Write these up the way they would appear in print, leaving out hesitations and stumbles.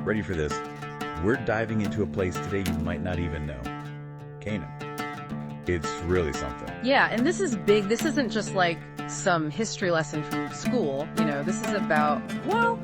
Ready for this? We're diving into a place today you might not even know. Canaan. It's really something. Yeah, and this is big. This isn't just like some history lesson from school. This is about, well,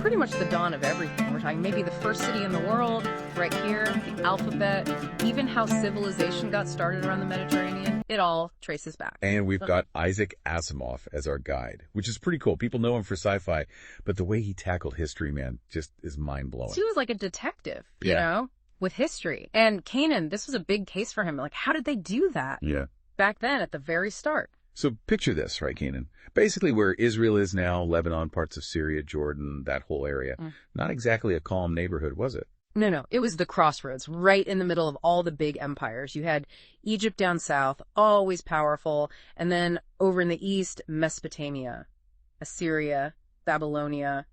pretty much the dawn of everything. We're talking maybe the first city in the world, right here, the alphabet, even how civilization got started around the Mediterranean. It all traces back. And we've got Isaac Asimov as our guide, which is pretty cool. People know him for sci-fi, but the way he tackled history, man, just is mind-blowing. He was like a detective, you know, with history. And Canaan, this was a big case for him. Like, how did they do that? Yeah. Back then, at the very start. So picture this, right, Canaan? Basically where Israel is now, Lebanon, parts of Syria, Jordan, that whole area. Not exactly a calm neighborhood, was it? No. It was the crossroads, right in the middle of all the big empires. You had Egypt down south, always powerful. And then over in the east, Mesopotamia, Assyria, Babylonia.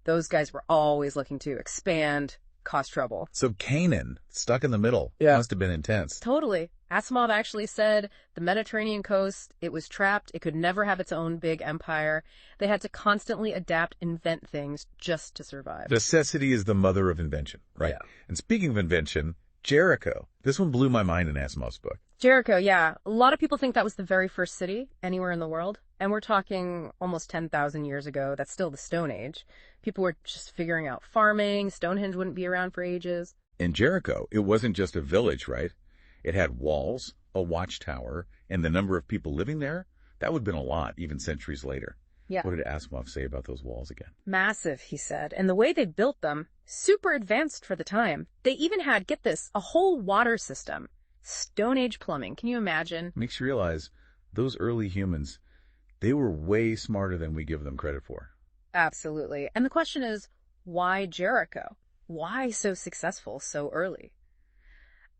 Those guys were always looking to expand, cause trouble. So Canaan, stuck in the middle, must have been intense. Totally. Asimov actually said the Mediterranean coast, it was trapped. It could never have its own big empire. They had to constantly adapt, invent things just to survive. Necessity is the mother of invention, right? Yeah. And speaking of invention, Jericho. This one blew my mind in Asimov's book. Jericho, yeah. A lot of people think that was the very first city anywhere in the world. And we're talking almost 10,000 years ago. That's still the Stone Age. People were just figuring out farming. Stonehenge wouldn't be around for ages. In Jericho, it wasn't just a village, right? It had walls, a watchtower, and the number of people living there, that would have been a lot, even centuries later. Yeah. What did Asimov say about those walls again? Massive, he said. And the way they built them, super advanced for the time. They even had, get this, a whole water system. Stone Age plumbing. Can you imagine? Makes you realize those early humans, they were way smarter than we give them credit for. Absolutely. And the question is, why Jericho? Why so successful so early?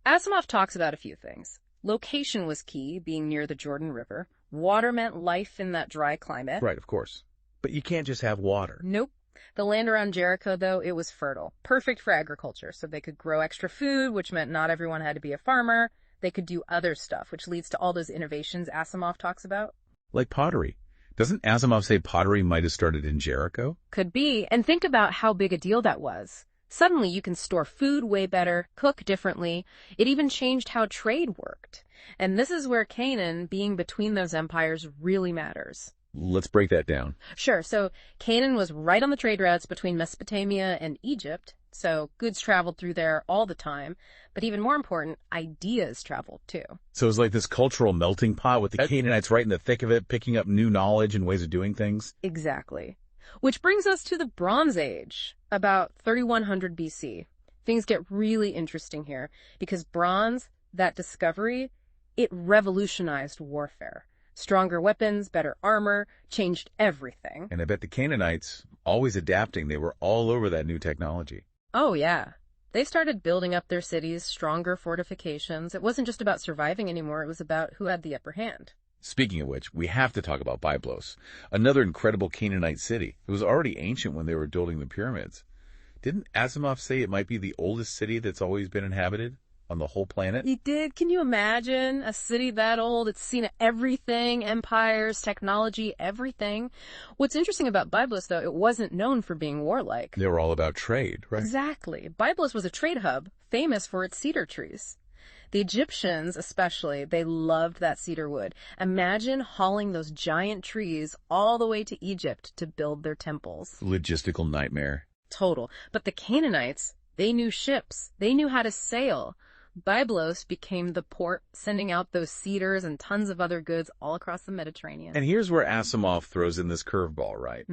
Asimov talks about a few things. Location was key, being near the Jordan River. Water meant life in that dry climate. Right, of course. But you can't just have water. Nope. The land around Jericho, though, it was fertile. Perfect for agriculture, so they could grow extra food, which meant not everyone had to be a farmer. They could do other stuff, which leads to all those innovations Asimov talks about. Like pottery. Doesn't Asimov say pottery might have started in Jericho? Could be. And think about how big a deal that was. Suddenly, you can store food way better, cook differently. It even changed how trade worked. And this is where Canaan, being between those empires, really matters. Let's break that down. Sure. So Canaan was right on the trade routes between Mesopotamia and Egypt. So goods traveled through there all the time. But even more important, ideas traveled too. So it was like this cultural melting pot with the Canaanites right in the thick of it, picking up new knowledge and ways of doing things. Exactly. Which brings us to the Bronze Age, about 3100 BC. Things get really interesting here because bronze, that discovery, it revolutionized warfare. Stronger weapons, better armor, changed everything. And I bet the Canaanites, always adapting, they were all over that new technology. Oh, yeah. They started building up their cities, stronger fortifications. It wasn't just about surviving anymore. It was about who had the upper hand. Speaking of which, we have to talk about Byblos, another incredible Canaanite city. It was already ancient when they were building the pyramids. Didn't Asimov say it might be the oldest city that's always been inhabited on the whole planet? He did. Can you imagine a city that old? It's seen everything, empires, technology, everything. What's interesting about Byblos, though, it wasn't known for being warlike. They were all about trade, right? Exactly. Byblos was a trade hub, famous for its cedar trees. The Egyptians, especially, they loved that cedar wood. Imagine hauling those giant trees all the way to Egypt to build their temples. Logistical nightmare. Total. But the Canaanites, they knew ships. They knew how to sail. Byblos became the port, sending out those cedars and tons of other goods all across the Mediterranean. And here's where Asimov throws in this curveball, right?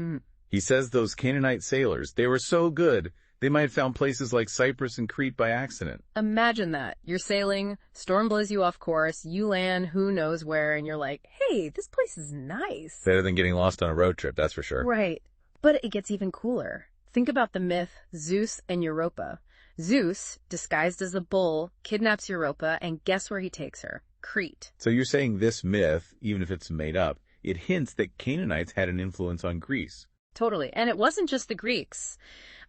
He says those Canaanite sailors, they were so good, they might have found places like Cyprus and Crete by accident. Imagine that. You're sailing, storm blows you off course, you land who knows where, and you're like, hey, this place is nice. Better than getting lost on a road trip, that's for sure. Right. But it gets even cooler. Think about the myth Zeus and Europa. Zeus, disguised as a bull, kidnaps Europa, and guess where he takes her? Crete. So you're saying this myth, even if it's made up, it hints that Canaanites had an influence on Greece. Totally. And it wasn't just the Greeks.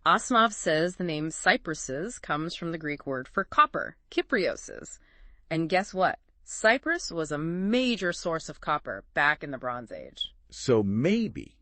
Asimov says the name Cypresses comes from the Greek word for copper, Kyprioses. And guess what? Cyprus was a major source of copper back in the Bronze Age. So maybe,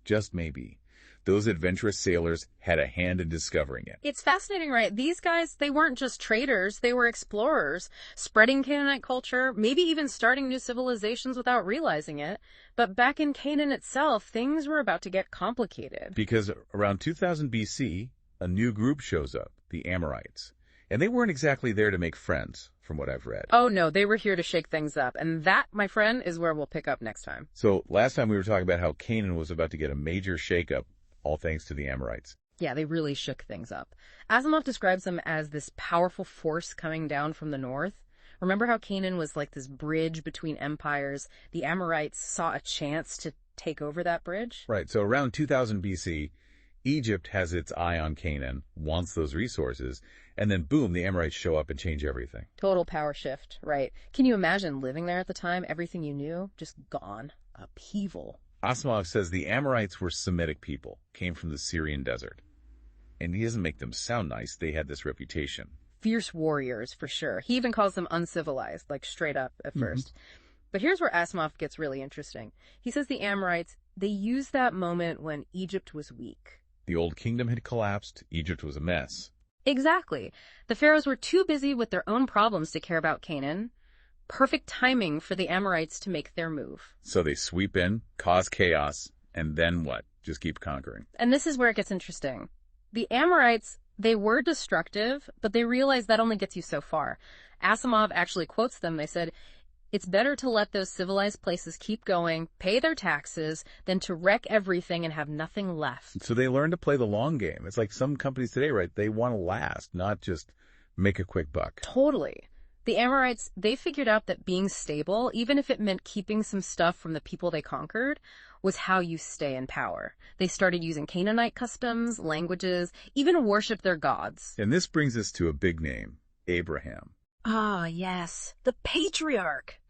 just maybe, those adventurous sailors had a hand in discovering it. It's fascinating, right? These guys, they weren't just traders, they were explorers, spreading Canaanite culture, maybe even starting new civilizations without realizing it. But back in Canaan itself, things were about to get complicated. Because around 2000 BC, a new group shows up, the Amorites. And they weren't exactly there to make friends, from what I've read. Oh no, they were here to shake things up. And that, my friend, is where we'll pick up next time. So last time we were talking about how Canaan was about to get a major shakeup, all thanks to the Amorites. Yeah, they really shook things up. Asimov describes them as this powerful force coming down from the north. Remember how Canaan was like this bridge between empires? The Amorites saw a chance to take over that bridge? Right, so around 2000 BC, Egypt has its eye on Canaan, wants those resources, and then boom, the Amorites show up and change everything. Total power shift, right? Can you imagine living there at the time? Everything you knew, just gone. Upheaval. Asimov says the Amorites were Semitic people, came from the Syrian desert. And he doesn't make them sound nice, they had this reputation. Fierce warriors, for sure. He even calls them uncivilized, like straight up at first. But here's where Asimov gets really interesting. He says the Amorites, they used that moment when Egypt was weak. The old kingdom had collapsed, Egypt was a mess. Exactly. The pharaohs were too busy with their own problems to care about Canaan. Perfect timing for the Amorites to make their move. So they sweep in, cause chaos, and then what? Just keep conquering. And this is where it gets interesting. The Amorites, they were destructive, but they realized that only gets you so far. Asimov actually quotes them. They said, "It's better to let those civilized places keep going, pay their taxes, than to wreck everything and have nothing left." So they learned to play the long game. It's like some companies today, right? They want to last, not just make a quick buck. Totally. The Amorites, they figured out that being stable, even if it meant keeping some stuff from the people they conquered, was how you stay in power. They started using Canaanite customs, languages, even worship their gods. And this brings us to a big name, Abraham. Ah, yes, the patriarch.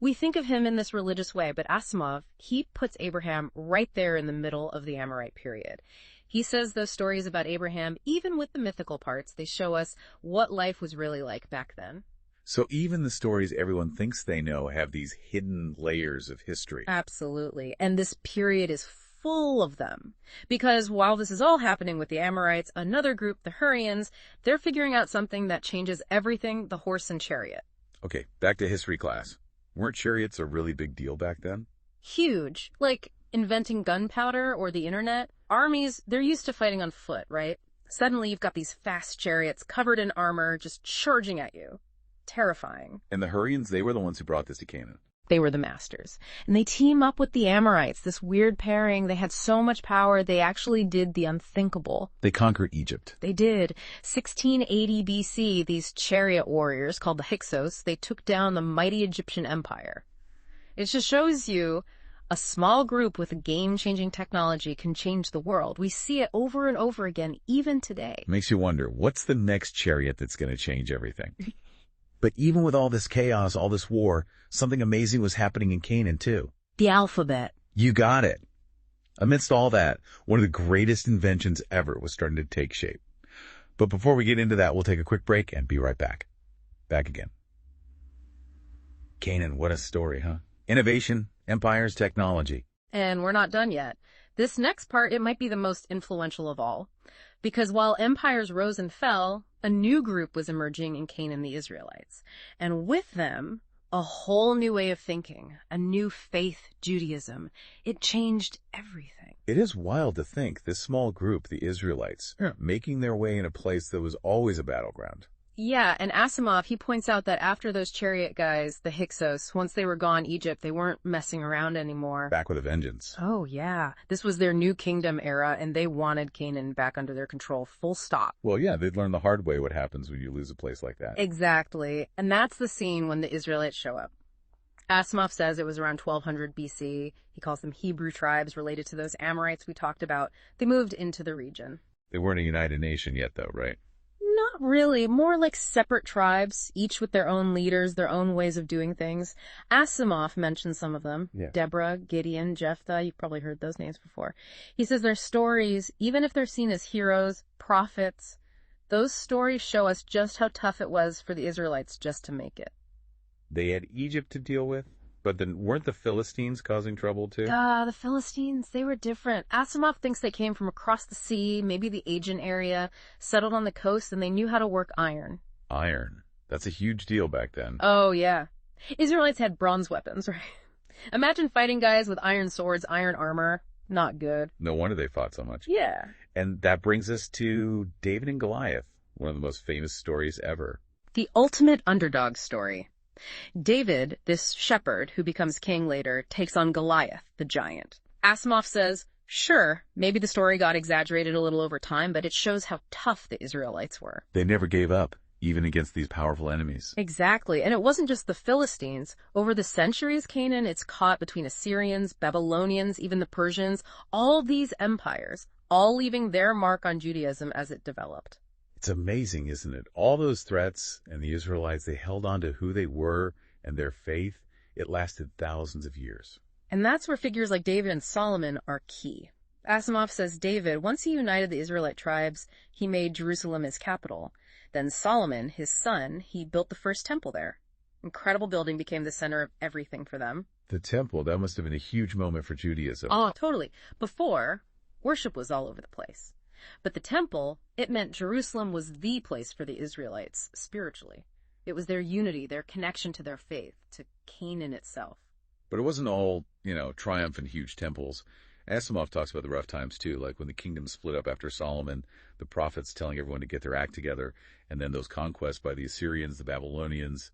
We think of him in this religious way, but Asimov, he puts Abraham right there in the middle of the Amorite period. He says those stories about Abraham, even with the mythical parts, they show us what life was really like back then. So even the stories everyone thinks they know have these hidden layers of history. Absolutely. And this period is full of them. Because while this is all happening with the Amorites, another group, the Hurrians, they're figuring out something that changes everything, the horse and chariot. Okay, back to history class. Weren't chariots a really big deal back then? Huge. Like inventing gunpowder or the internet. Armies, they're used to fighting on foot, right? Suddenly you've got these fast chariots covered in armor just charging at you. Terrifying. And the Hurrians, they were the ones who brought this to Canaan. They were the masters. And they team up with the Amorites, this weird pairing. They had so much power, they actually did the unthinkable. They conquered Egypt. They did. 1680 BC, these chariot warriors called the Hyksos, they took down the mighty Egyptian empire. It just shows you a small group with game-changing technology can change the world. We see it over and over again, even today. Makes you wonder, what's the next chariot that's going to change everything? But even with all this chaos, all this war, something amazing was happening in Canaan too. The alphabet. You got it. Amidst all that, one of the greatest inventions ever was starting to take shape. But before we get into that, we'll take a quick break and be right back. Back again. Canaan, what a story, huh? Innovation, empires, technology. And we're not done yet. This next part, it might be the most influential of all. Because while empires rose and fell, a new group was emerging in Canaan, the Israelites. And with them, a whole new way of thinking, a new faith, Judaism. It changed everything. It is wild to think this small group, the Israelites, making their way in a place that was always a battleground. Yeah, and Asimov, he points out that after those chariot guys, the Hyksos, once they were gone Egypt, they weren't messing around anymore. Back with a vengeance. Oh, yeah. This was their new kingdom era, and they wanted Canaan back under their control, full stop. Well, yeah, they'd learn the hard way what happens when you lose a place like that. Exactly. And that's the scene when the Israelites show up. Asimov says it was around 1200 BC. He calls them Hebrew tribes related to those Amorites we talked about. They moved into the region. They weren't a united nation yet, though, right? Not really. More like separate tribes, each with their own leaders, their own ways of doing things. Asimov mentions some of them. Yeah. Deborah, Gideon, Jephthah. You've probably heard those names before. He says their stories, even if they're seen as heroes, prophets, those stories show us just how tough it was for the Israelites just to make it. They had Egypt to deal with, But then weren't the Philistines causing trouble too? The Philistines, they were different. Asimov thinks they came from across the sea, maybe the Aegean area, settled on the coast, and they knew how to work iron. Iron. That's a huge deal back then. Oh, yeah. Israelites had bronze weapons, right? Imagine fighting guys with iron swords, iron armor. Not good. No wonder they fought so much. Yeah. And that brings us to David and Goliath, one of the most famous stories ever. The ultimate underdog story. David, this shepherd who becomes king later, takes on Goliath, the giant. Asimov says, sure, maybe the story got exaggerated a little over time, but it shows how tough the Israelites were. They never gave up, even against these powerful enemies. Exactly. And it wasn't just the Philistines. Over the centuries, Canaan, it's caught between Assyrians, Babylonians, even the Persians, all these empires, all leaving their mark on Judaism as it developed. It's amazing, isn't it? All those threats, and the Israelites, they held on to who they were and their faith. It lasted thousands of years. And that's where figures like David and Solomon are key. Asimov says David, once he united the Israelite tribes, he made Jerusalem his capital. Then Solomon, his son, he built the first temple there. Incredible building became the center of everything for them. The temple, that must have been a huge moment for Judaism. Oh, totally. Before, worship was all over the place. But the temple, it meant Jerusalem was the place for the Israelites, spiritually. It was their unity, their connection to their faith, to Canaan itself. But it wasn't all, triumphant huge temples. Asimov talks about the rough times too, like when the kingdom split up after Solomon, the prophets telling everyone to get their act together, and then those conquests by the Assyrians, the Babylonians.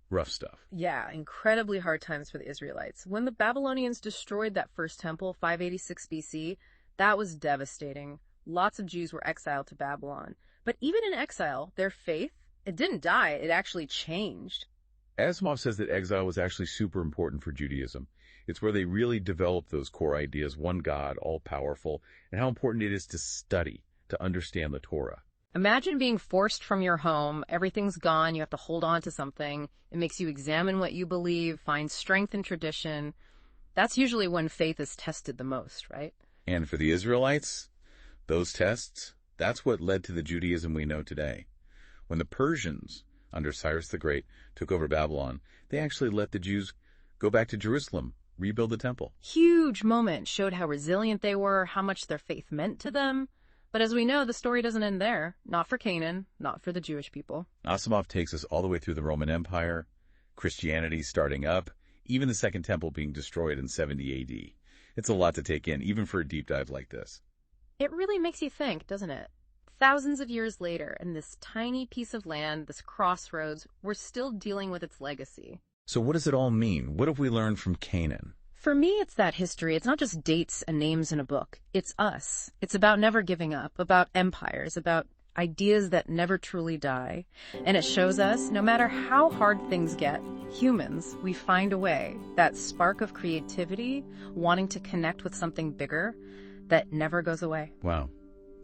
Rough stuff. Yeah, incredibly hard times for the Israelites. When the Babylonians destroyed that first temple, 586 BC, that was devastating. Lots of Jews were exiled to Babylon. But even in exile, their faith, it didn't die, it actually changed. Asimov says that exile was actually super important for Judaism. It's where they really developed those core ideas, one God, all-powerful, and how important it is to study, to understand the Torah. Imagine being forced from your home, everything's gone, you have to hold on to something. It makes you examine what you believe, find strength in tradition. That's usually when faith is tested the most, right? And for the Israelites, those tests, that's what led to the Judaism we know today. When the Persians, under Cyrus the Great, took over Babylon, they actually let the Jews go back to Jerusalem, rebuild the temple. Huge moment, showed how resilient they were, how much their faith meant to them. But as we know, the story doesn't end there. Not for Canaan, not for the Jewish people. Asimov takes us all the way through the Roman Empire, Christianity starting up, even the Second Temple being destroyed in 70 AD. It's a lot to take in, even for a deep dive like this. It really makes you think, doesn't it? Thousands of years later, in this tiny piece of land, this crossroads, we're still dealing with its legacy. So what does it all mean? What have we learned from Canaan? For me, it's that history. It's not just dates and names in a book. It's us. It's about never giving up, about empires, about ideas that never truly die. And it shows us, no matter how hard things get, humans, we find a way. That spark of creativity, wanting to connect with something bigger, that never goes away. Wow,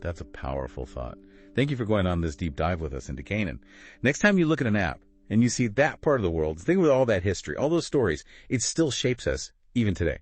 that's a powerful thought. Thank you for going on this deep dive with us into Canaan. Next time you look at an app and you see that part of the world, think with all that history, all those stories, it still shapes us even today.